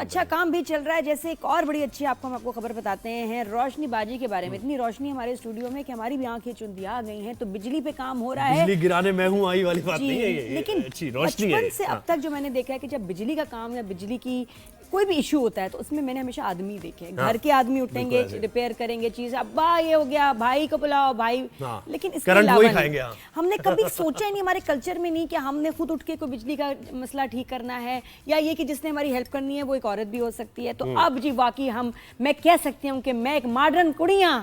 अच्छा काम भी चल रहा है। जैसे एक और बड़ी अच्छी हम आपको खबर बताते हैं रोशनीबाजी के बारे में। इतनी रोशनी हमारे स्टूडियो में कि हमारी भी आंखें चुंधिया गई हैं। तो बिजली पे काम हो रहा है, बिजली गिराने मैं हूँ आई वाली बात नहीं है ये, लेकिन अच्छी रोशनी है। बचपन से अब तक जो मैंने देखा है कि जब बिजली का काम या बिजली की कोई भी इशू होता है तो उसमें मैंने हमेशा आदमी देखे हैं। घर के आदमी उठेंगे, रिपेयर करेंगे चीज, अब्बा ये हो गया, भाई को बुलाओ, भाई। लेकिन इसके अलावा हमने कभी सोचा ही नहीं, हमारे कल्चर में नहीं कि हमने खुद उठ के कोई बिजली का मसला ठीक करना है, या ये कि जिसने हमारी हेल्प करनी है वो एक औरत भी हो सकती है। तो अब जी वाकई मैं कह सकती हूँ कि मैं एक मॉडर्न कुड़ियां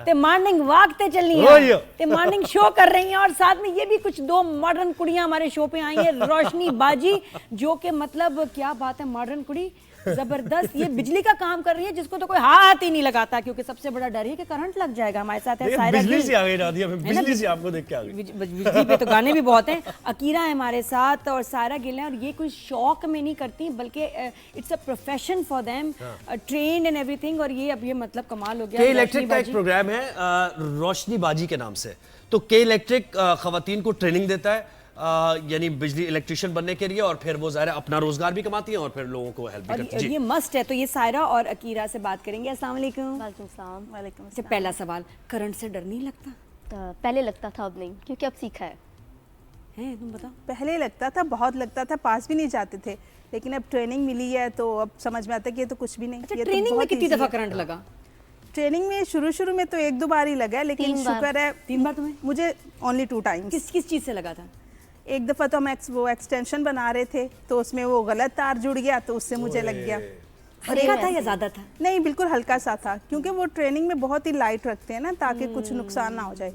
ते मॉर्निंग वॉक ते चलनी है, ते मॉर्निंग शो कर रही हैं। और साथ में ये भी कुछ दो मॉडर्न कुड़ियां हमारे शो पे आई हैं, रोशनीबाजी, जो कि मतलब क्या बात है, मॉडर्न कुड़ी जबरदस्त ये बिजली का काम कर रही है जिसको तो कोई हाथ ही नहीं लगाता, क्योंकि सबसे बड़ा डर है कि करंट लग जाएगा। हमारे साथ है सायरा, बिजली से आ गई नादिया, मैं बिजली से आपको देख के आ गई। बिजली पे तो गाने भी बहुत हैं। अकीरा है हमारे साथ और सायरा गिल है, और ये कोई शौक में नहीं करती बल्कि it's a profession for them, trained and everything. और ये अब ये मतलब कमाल हो गया। के इलेक्ट्रिक का एक प्रोग्राम है रोशनीबाजी के नाम से। तो के इलेक्ट्रिक खवातीन को ट्रेनिंग देता है, यानी बिजली इलेक्ट्रिशियन बनने के लिए, और फिर वो ज़ाहिर अपना रोजगार भी कमाती हैं और फिर लोगों को हेल्प भी करती हैं। ये मस्ट है। तो ये सायरा और अकीरा से बात करेंगे। अस्सलाम वालेकुम। वालेकुम सलाम। वालेकुम सलाम। पहला सवाल, करंट से डर नहीं लगता? तो पहले लगता था, अब नहीं, क्योंकि अब सीखा है। तुम बताओ। पहले लगता था, बहुत लगता था, पास भी नहीं जाते थे, लेकिन अब ट्रेनिंग मिली है तो अब समझ में आता है कि ये तो कुछ भी नहीं। अच्छा, ट्रेनिंग में कितनी दफा करंट लगा? ट्रेनिंग में शुरू में तो 1-2 बार ही लगा, लेकिन शुक्र है 3 बार तुम्हें? मुझे ओनली 2 टाइम्स। किस चीज से लगा था? एक दफ़ा तो हम वो एक्सटेंशन बना रहे थे तो उसमें वो गलत तार जुड़ गया तो उससे मुझे लग गया। हल्का था या ज्यादा था? नहीं, बिल्कुल हल्का सा था, क्योंकि वो ट्रेनिंग में बहुत ही लाइट रखते हैं ना, ताकि कुछ नुकसान ना हो जाए।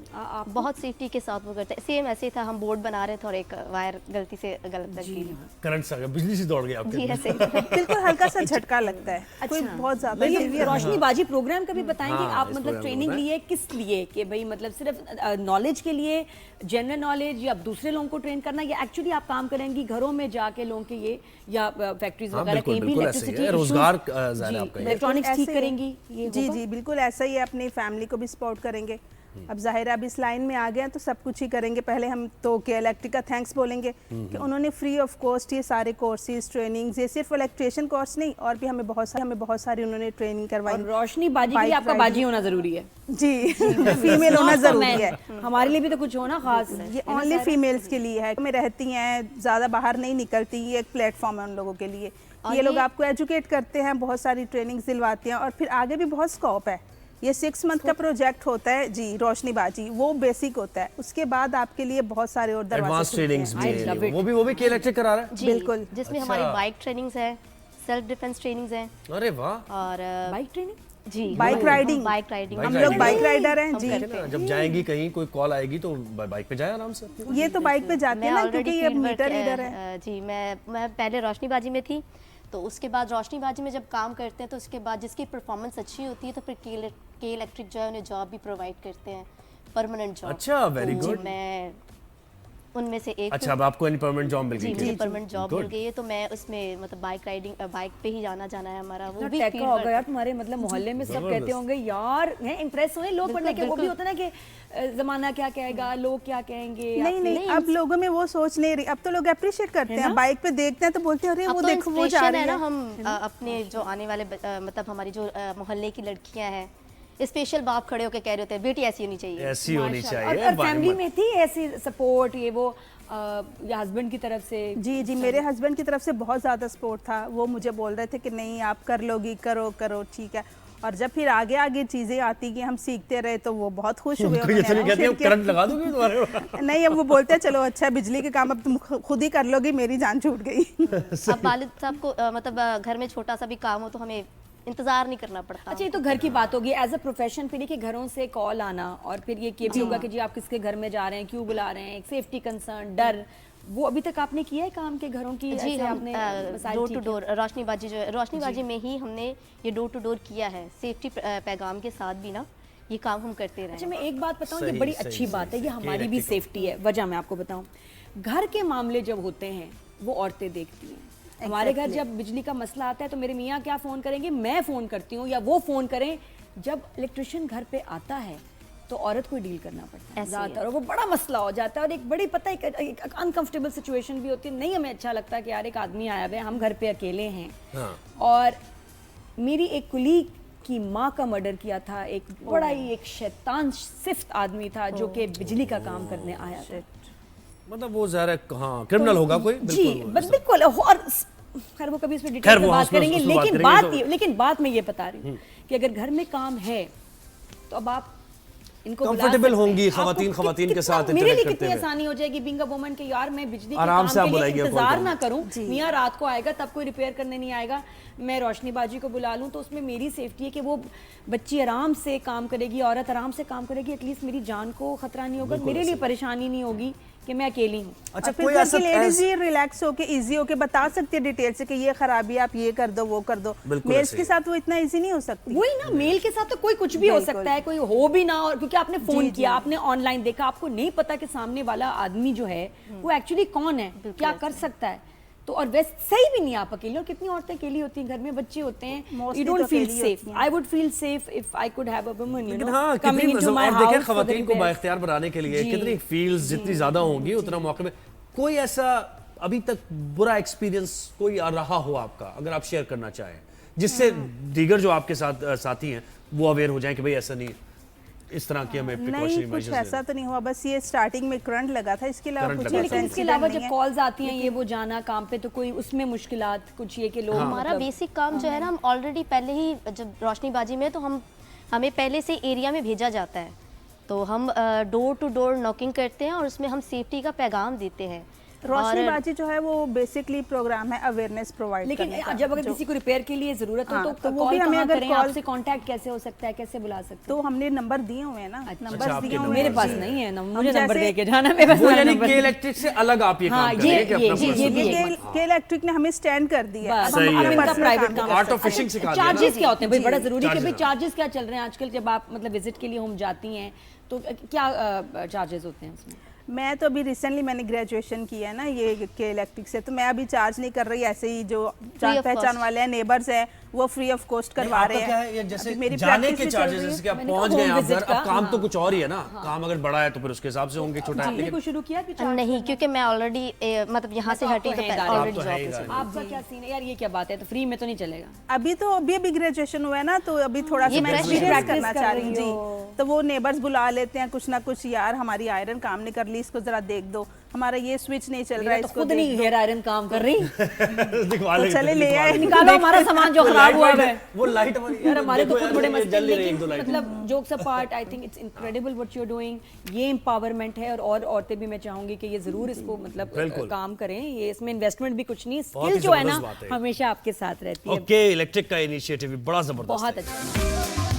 बहुत सेफ्टी के साथ वो करते हैं। सेम ऐसे ही था, हम बोर्ड बना रहे थे और एक वायर गलती से गलत लग गई, करंट से बिजली से दौड़ गया आपके। जी ऐसे बिल्कुल हल्का सा झटका लगता है, कोई बहुत ज्यादा। रोशनीबाजी प्रोग्राम का भी बताएंगे आप, मतलब ट्रेनिंग लिए किस लिए, कि भाई मतलब सिर्फ नॉलेज के लिए, जनरल नॉलेज, या दूसरे लोगों को ट्रेन करना, या एक्चुअली आप काम करेंगी घरों में जाके लोगों के ये, या फैक्ट्रीज वगैरह कहीं भी इलेक्ट्रिसिटी रोजगार इलेक्ट्रॉनिक्स ठीक करेंगी? जी बिल्कुल ऐसा ही है, अपनी फैमिली को भी सपोर्ट करेंगे। अब जाहिर है अब इस लाइन में आ गए हैं तो सब कुछ ही करेंगे। पहले हम तो के इलेक्ट्रिक का थैंक्स बोलेंगे कि उन्होंने फ्री ऑफ कॉस्ट ये सारे कोर्सेज, ट्रेनिंग्स, ये सिर्फ इलेक्ट्रिशियन कोर्स नहीं, और भी हमें बहुत सारी उन्होंने ट्रेनिंग करवाई। रोशनीबाजी के लिए आपका बाजी होना जरूरी है। जी फीमेल होना जरूरी है। हमारे लिए भी तो कुछ होना खास। ये ओनली फीमेल्स के लिए है, में रहती हैं, ज़्यादा बाहर नहीं निकलती, ये एक प्लेटफॉर्म है उन लोगों के लिए। ये लोग आपको एजुकेट करते हैं, बहुत सारी ट्रेनिंग्स दिलवाते हैं, और फिर आगे भी बहुत स्कोप है। ये 6 मंथ का प्रोजेक्ट होता है जी, रोशनीबाजी, वो बेसिक होता है। उसके बाद आपके लिए बहुत सारे और एडवांस ट्रेनिंग्स भी, वो भी के इलेक्ट्रिक करा रहा है। बिल्कुल, जिसमें हमारी बाइक ट्रेनिंग्स है, सेल्फ डिफेंस ट्रेनिंग्स है। अरे वाह। और बाइक ट्रेनिंग जी, बाइक राइडिंग, हम लोग बाइक राइडर हैं जी। जब जाएंगी कहीं, कोई कॉल आएगी तो बाइक पे जाए आराम से। ये तो बाइक पे जाते हैं ना, क्योंकि ये मीटर रीडर है जी। मैं पहले रोशनीबाजी में थी, तो उसके बाद रोशनीबाजी में जब काम करते हैं तो उसके बाद जिसकी परफॉर्मेंस अच्छी होती है तो फिर के इलेक्ट्रिक जो है उन्हें जॉब भी प्रोवाइड करते हैं, परमानेंट जॉब। अच्छा, वेरी गुड। मैं उनमें से एक। अच्छा, अब आपको परमानेंट जॉब मिल गई? जी, परमानेंट जॉब मिल गई है, तो मैं उसमें मतलब बाइक पे ही जाना है हमारा। वो भी टेका होगा यार तुम्हारे, मतलब मोहल्ले में सब कहते होंगे यार, इंप्रेस हुए लोग पढ़ने के। वो भी होता है ना कि जमाना क्या कहेगा, लोग क्या कहेंगे। नहीं, अब लोगों में वो सोच नहीं रही। अब तो लोग अप्रिशिएट करते हैं, बाइक पे देखते हैं तो बोलते हैं अरे वो देखो वो जा रही है ना। हम अपने जो आने वाले मतलब हमारी जो मोहल्ले की लड़कियां हैं, स्पेशल बाप खड़े होकर कह रहे होते हैं बेटी ऐसी होनी चाहिए, ऐसी होनी चाहिए। और फैमिली में थी ऐसी सपोर्ट, ये वो या हस्बैंड की तरफ से? जी, मेरे हस्बैंड की तरफ से बहुत ज़्यादा सपोर्ट था। वो मुझे बोल रहे थे कि नहीं आप कर लोगी, करो ठीक है। और जब फिर आगे चीज़ें आती कि हम सीखते रहे तो वो बहुत खुश हुए। करंट लगा दोगे तुम्हारे? नहीं, अब वो बोलते हैं चलो अच्छा बिजली के काम अब तुम खुद ही कर लोगी, मेरी जान छूट गई। अब वालिद साहब को मतलब घर में छोटा सा भी काम हो तो हमें इंतजार नहीं करना पड़ता। अच्छा, ये तो घर की बात होगी। एज अ प्रोफेशन फिर कि घरों से कॉल आना, और फिर ये भी होगा कि जी आप किसके घर में जा रहे हैं, क्यों बुला रहे हैं, एक सेफ्टी कंसर्न, डर, वो अभी तक आपने किया है काम के घरों की? जी, हमने डोर टू डोर रोशनीबाजी में ही हमने ये डोर टू डोर किया है, सेफ्टी पैगाम के साथ भी ना ये काम हम करते रहे। अच्छा, मैं एक बात बताऊं, ये बड़ी अच्छी बात है, ये हमारी भी सेफ्टी है। वजह मैं आपको बताऊं, घर के मामले जब होते हैं वो औरतें देखती हैं। हमारे घर जब बिजली का मसला आता है तो मेरे मियाँ क्या फ़ोन करेंगे, मैं फ़ोन करती हूँ या वो फ़ोन करें। जब इलेक्ट्रिशियन घर पे आता है तो औरत को ही डील करना पड़ता है ऐसे ही ज़्यादातर, और वो बड़ा मसला हो जाता है, और एक बड़ी पता है एक अनकंफर्टेबल सिचुएशन भी होती है। नहीं हमें अच्छा लगता कि यार एक आदमी आया हुआ है, हम घर पे अकेले हैं, और मेरी एक कुलीग की माँ का मर्डर किया था, एक बड़ा ही एक शैतान सिफ्त आदमी था जो कि बिजली का काम करने आया था। मतलब वो ज़रा हाँ क्रिमिनल होगा कोई, जी बिल्कुल, और खैर वो कभी इसमें डिटेल खैर में वो बात उसमें- करेंगे, उसमें बात लेकिन करेंगे लेकिन बात मैं ये बता रही हूँ कि अगर घर में काम है तो अब आप इनको बुला Comfortable सकते हैं। होंगी आपको खवातीन के कितना- साथ मेरे लिए interact कितनी करते हुए। आसानी हो जाएगी बीइंग अ वुमन के यार मैं बिजली के आराम काम से आप के लिए बुलाइए, इंतजार कॉल ना करूं, मियाँ रात को आएगा तब कोई रिपेयर करने नहीं आएगा, मैं रोशनी बाजी को बुला लूं, तो उसमें मेरी सेफ्टी है कि वो बच्ची आराम से काम करेगी, औरत आराम से काम करेगी, एटलीस्ट मेरी जान को खतरा नहीं होगा, मेरे लिए परेशानी नहीं होगी कि मैं अकेली हूँ। अच्छा फिर कोई घर ऐसा की लेडीज ही रिलैक्स होके इजी होके बता सकती है डिटेल से कि ये खराबी है, आप ये कर दो वो कर दो। बिल्कुल मेल्स ऐसे के ही। साथ वो इतना इजी नहीं हो सकती। वही ना, मेल के साथ तो कोई कुछ भी हो बिल्कुल। सकता है, कोई हो भी ना, और क्योंकि आपने फोन जी, किया, जी। आपने ऑनलाइन देखा, आपको नहीं पता कि सामने वाला आदमी जो है वो एक्चुअली कौन है, क्या कर सकता है। तो और वैसे सही भी नहीं आप अकेले, और कितनी औरतें अकेली होती हैं, घर में बच्चे होते हैं, Mostly यू डोंट तो फील अकेली सेफ। होती हैं। I would feel safe if I could have a woman, you लेकिन नो, हाँ कमिंग कितनी इनटू माय और देखें हाउस फॉर द खवातीन को रिपेयर। बाइख्तियार बनाने के लिए जी, कितनी फील्ड्स जितनी ज्यादा होंगी उतना मौके में। कोई ऐसा अभी तक बुरा एक्सपीरियंस कोई रहा हो आपका, अगर आप शेयर करना चाहें, जिससे दीगर जो आपके साथ साथी हैं वो अवेयर हो जाएं कि भाई ऐसा नहीं, इस तरह की हमें नहीं प्रिकॉशनरी कुछ मेजर्स ऐसा तो नहीं हुआ, बस ये स्टार्टिंग में करंट लगा था, इसके अलावा करंट कुछ लगा ऐसा था। लेकिन इसके incident अलावा नहीं जब है। कॉल्स आती हैं ये वो जाना काम पे, तो कोई उसमें मुश्किलात कुछ ये कि लोग हमारा मतलब- बेसिक काम जो है ना, हम ऑलरेडी पहले ही जब रोशनीबाजी में तो हमें पहले से एरिया में भेजा जाता है, तो हम डोर टू डोर नॉकिंग करते हैं और उसमें हम सेफ्टी का पैगाम देते हैं। रोशनीबाजी जो है वो बेसिकली प्रोग्राम है अवेयरनेस प्रोवाइड लेकिन करने का। जब अगर किसी को रिपेयर के लिए जरूरत हो हाँ, तो तो वो कॉल भी हमें कहाँ अगर करें, कॉल- आपसे कांटेक्ट कैसे हो सकता है, कैसे बुला सकते हैं? तो हमने नंबर दिए हुए हैं ना, नंबर आपके दिए हुए नंबर मेरे हैं। पास जी। नहीं है ना, हम मुझे नंबर जैसे- दे के जाना, मेरे पास वो ना यानी नंबर के दे- इलेक्ट्रिक से अलग आप ये हाँ, काम करेंगे कि अपना ये personal- भी है। के इलेक्ट्रिक ने हमें स्टैंड कर दिया है। बस, सही अब है। इनका personal प्राइवेट काम काम Art of fishing सिखा दिया ना। चार्जेस क्या होते हैं भाई, जी, बड़ा जरूरी है कि भाई charges, चार्जेस क्या चल रहे हैं आजकल, जब आप मतलब विजिट के लिए होम जाती हैं तो क्या चार्जेस होते हैं उसमें? मैं तो अभी रिसेंटली मैंने ग्रेजुएशन किया है ना ये के इलेक्ट्रिक से, तो मैं अभी चार्ज नहीं कर रही, ऐसे ही जो जान of पहचान cost। वाले हैं, नेबर्स हैं, वो फ्री ऑफ कॉस्ट करवा नहीं, रहे आपका क्या हैं। है ये जैसे अभी मेरी जाने practice के भी चल चार्जेस, रही है। जैसे कि आप मैंने पहुंच कहा गए home आप घर, visit का, अब काम तो हाँ। कुछ और ही है ना, काम अगर बड़ा है तो फिर उसके हिसाब से होंगे, छोटा है आपने लेकिन कुछ शुरू किया कि charge नहीं, करना? क्योंकि मैं ऑलरेडी मतलब यहाँ से तो हटी आपको तो है गाड़ी। ऑलरेडी आप तो है ही जॉब पे गाड़ी। आपका क्या सीन है यार, ये क्या बात है, तो फ्री में तो नहीं चलेगा। अभी ग्रेजुएशन हुआ है ना, तो अभी थोड़ा सा ये मैं fresh एक्सपीरियंस practice करना कर चाह रही हूँ रही जी। हो। तो वो नेबर्स बुला लेते हैं कुछ ना कुछ, यार हमारी आयरन काम नहीं कर ली, इसको जरा देख दो, हमारा ये स्विच नहीं चल रहा मेरा है, तो इसको खुद देख नहीं दो। हेयर आयरन काम कर रही, दिखवा तो लेंगे, चले ले दिखवा आए। लेंगे। निकालो हमारा सामान जो खराब हुआ है। वो लाइट हमारी यार हमारे तो देखो खुद बड़े यार, मसले, जल नहीं रही लेकिन एक दो लाइट। मतलब jokes apart, I think it's incredible what you are doing, ये एम्पावरमेंट है, और औरतें भी मैं चाहूंगी कि ये जरूर इसको मतलब बिल्कुल। काम करें, ये इसमें इन्वेस्टमेंट भी कुछ नहीं, बहुत स्किल ही जो है ना जबरदस्त बात है। हमेशा आपके साथ रहती है। ओके इलेक्ट्रिक का इनिशिएटिव भी बड़ा जबरदस्त बहुत है। अच्छा।